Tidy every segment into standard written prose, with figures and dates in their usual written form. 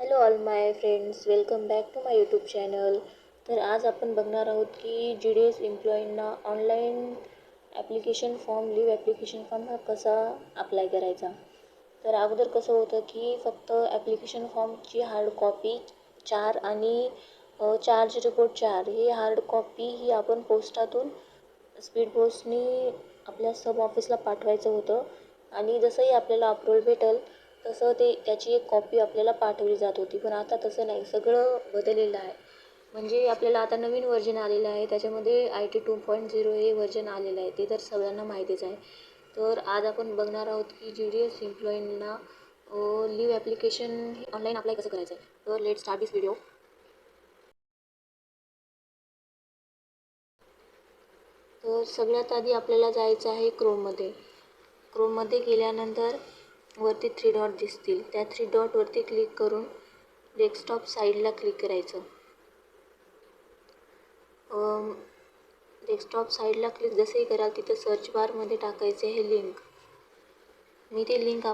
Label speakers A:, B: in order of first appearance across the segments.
A: Hello all my friends, welcome back to my YouTube channel. तर आज आपण बघणार आहोत की GDS एम्प्लॉईंना ऑनलाईन लीव्ह ॲप्लिकेशन फॉर्म हा कसा अप्लाय करायचा. तर अगोदर कसं होतं की फक्त ॲप्लिकेशन फॉर्मची हार्ड कॉपी 4 आणि चार्ज रिपोर्ट 4 ही हार्ड कॉपी ही आपण पोस्टातून स्पीड पोस्टनी आपल्या सब ऑफिसला पाठवायचं होतं आणि जसंही आपल्याला अप्रूव्हल भेटेल तसं त्याची एक कॉपी आपल्याला पाठवली जात होती. पण आता तसं नाही, सगळं बदललेलं आहे. म्हणजे आपल्याला आता नवीन व्हर्जन आलेलं आहे, त्याच्यामध्ये IT 2.0 हे व्हर्जन आलेलं आहे, ते तर सगळ्यांना माहितीच आहे. तर आज आपण बघणार आहोत की GDS एम्प्लॉईंना लीव्ह ॲप्लिकेशन ऑनलाईन अप्लाय कसं करायचं आहे. तर लेट स्टार्ट दिस व्हिडिओ. तर सगळ्यात आधी आपल्याला जायचं आहे क्रोममध्ये गेल्यानंतर वरती 3 डॉट दिसतील, त्या 3 डॉटवरती क्लिक करून डेस्कटॉप साईडला क्लिक करायचं. डेस्कटॉप साईडला क्लिक जसंही कराल तिथं सर्च बारमध्ये टाकायचे हे लिंक. मी ते लिंक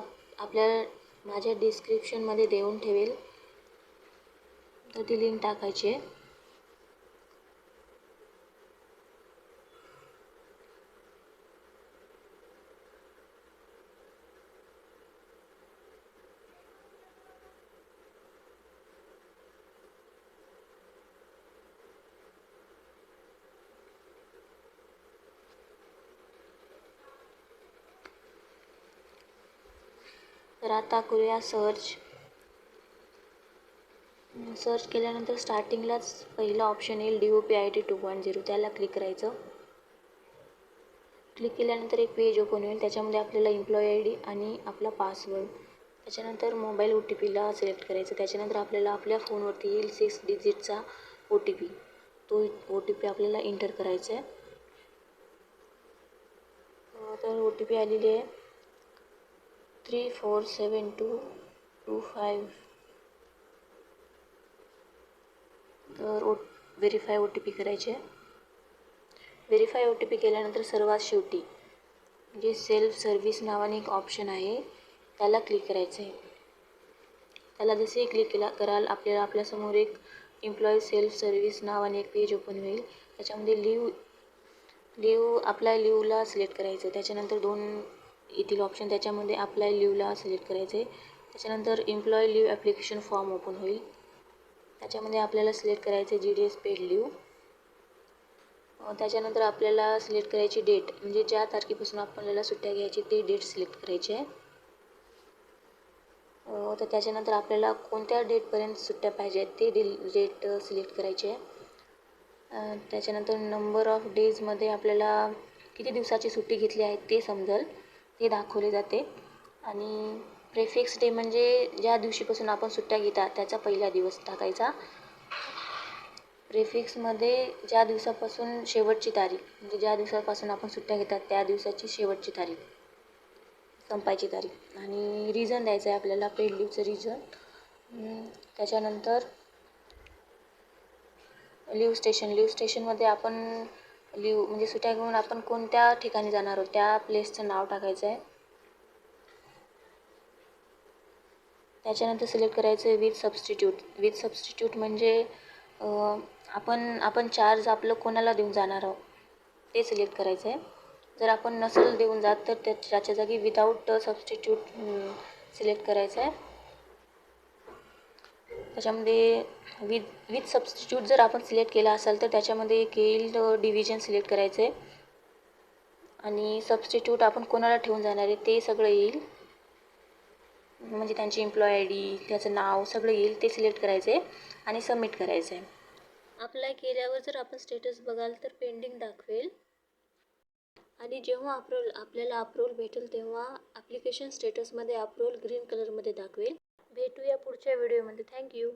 A: माझ्या डिस्क्रिप्शनमध्ये देऊन ठेवेल, तर ती लिंक टाकायची आहे. तर आता करूया सर्च केल्यानंतर स्टार्टिंगलाच पहिला ऑप्शन येईल DOP IT 2.0, त्याला क्लिक करायचं. क्लिक केल्यानंतर एक पेज ओपन होईल, त्याच्यामध्ये आपल्याला एम्प्लॉई ID आणि आपला पासवर्ड, त्याच्यानंतर मोबाईल OTPला सिलेक्ट करायचं. त्याच्यानंतर आपल्याला आपल्या फोनवरती येईल 6 डिजिटचा OTP, तो OTP आपल्याला एंटर करायचा आहे. तर OTP आलेली आहे 347225. तर व्हेरीफाय OTP करायचे. व्हेरीफाय OTP केल्यानंतर सर्वात शेवटी जे सेल्फ सर्व्हिस नावाने एक ऑप्शन आहे, त्याला क्लिक करायचं आहे. त्याला जसे क्लिक कराल आपल्याला आपल्यासमोर एक एम्प्लॉई सेल्फ सर्व्हिस नावाने एक पेज ओपन होईल. त्याच्यामध्ये लिव्हला सिलेक्ट करायचं. त्याच्यानंतर 2 येथील ऑप्शन, त्याच्यामध्ये अप्लाय लिव्हला सिलेक्ट करायचे. त्याच्यानंतर employee leave application form open होईल, त्याच्यामध्ये आपल्याला सिलेक्ट करायचे GDS पेड लिव्ह. त्याच्यानंतर आपल्याला सिलेक्ट करायची डेट, म्हणजे ज्या तारखेपासून आपल्याला सुट्ट्या घ्यायची ते डेट सिलेक्ट करायची आहे. तर त्याच्यानंतर आपल्याला कोणत्या डेटपर्यंत सुट्ट्या पाहिजे आहेत ते डेट सिलेक्ट करायची आहे. त्याच्यानंतर नंबर ऑफ डेजमध्ये आपल्याला किती दिवसाची सुट्टी घेतली आहे ते समजेल, ते दाखवले जाते. आणि प्रेफिक्स डे म्हणजे ज्या दिवशीपासून आपण सुट्ट्या घेतात त्याचा पहिला दिवस टाकायचा. प्रेफिक्समध्ये ज्या दिवसापासून शेवटची तारीख, म्हणजे ज्या दिवसापासून आपण सुट्ट्या घेतात त्या दिवसाची शेवटची तारीख, संपायची तारीख. आणि रिझन द्यायचं आहे आपल्याला, पेड लिव्हचं रिझन. त्याच्यानंतर लिव्ह स्टेशनमध्ये आपण म्हणजे सुट्ट्या घेऊन आपण कोणत्या ठिकाणी जाणार आहोत त्या प्लेसचं नाव टाकायचं आहे. त्याच्यानंतर सिलेक्ट करायचं आहे विथ सबस्टिट्यूट म्हणजे आपण चार्ज आपलं कोणाला देऊन जाणार आहोत ते सिलेक्ट करायचं आहे. जर आपण नसेल देऊन जात तर त्याच्या जागी विदाऊट सबस्टिट्यूट सिलेक्ट करायचं आहे. त्याच्यामध्ये विथ सबस्टिट्यूट जर आपण सिलेक्ट केला असेल तर त्याच्यामध्ये एक येईल डिव्हिजन सिलेक्ट करायचं आहे आणि सबस्टिट्यूट आपण कोणाला ठेवून जाणार आहे ते सगळं येईल, म्हणजे त्यांची एम्प्लॉई ID, त्याचं नाव सगळं येईल, ते सिलेक्ट करायचं आहे आणि सबमिट करायचं आहे. अप्लाय केल्यावर जर आपण स्टेटस बघाल तर पेंडिंग दाखवेल आणि जेव्हा आपल्याला अप्रूव्हल भेटेल तेव्हा ॲप्लिकेशन स्टेटसमध्ये अप्रूव्हल ग्रीन कलरमध्ये दाखवेल. भेटूया पुढच्या व्हिडिओमध्ये. थँक्यू.